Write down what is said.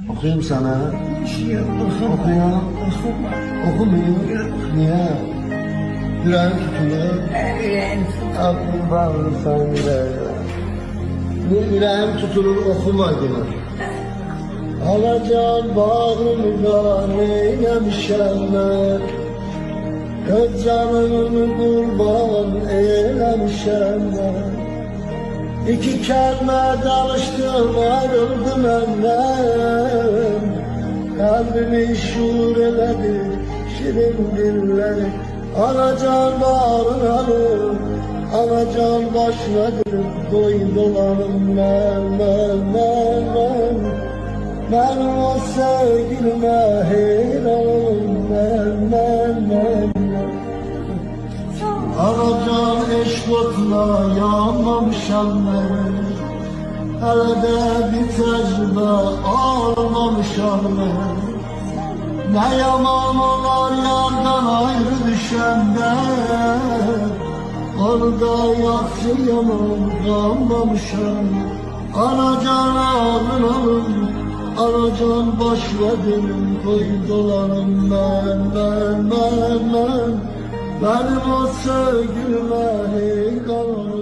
Okuyayım sana. Şey Oku ya. Okumuyor. Niye? Yüreğin tutuluyor. Aklın bağlı sende. Niye yüreğim tutulur okuma yine. Alacan bağrımda neylemişem ben. Öz canımı kurban eylemişem ben. İki kelime danıştım ayrıldım benden. Kalbimi şuur eledi şirin dilleri. Anacan bağrın alır, anacan başladır. Koy dolanım ben. Ben o sevgilime hayranım ben. Anacan eşkotla yanmamışam ben. Hele de bir tecrübe almamışam ben. Ne yaman olar yardan ayrı düşenden. Orada yakşı yaman kalmamışam. Anacan alın, anacan baş verin. Koy dolanım ben. Benim o sevgilime hey kalan.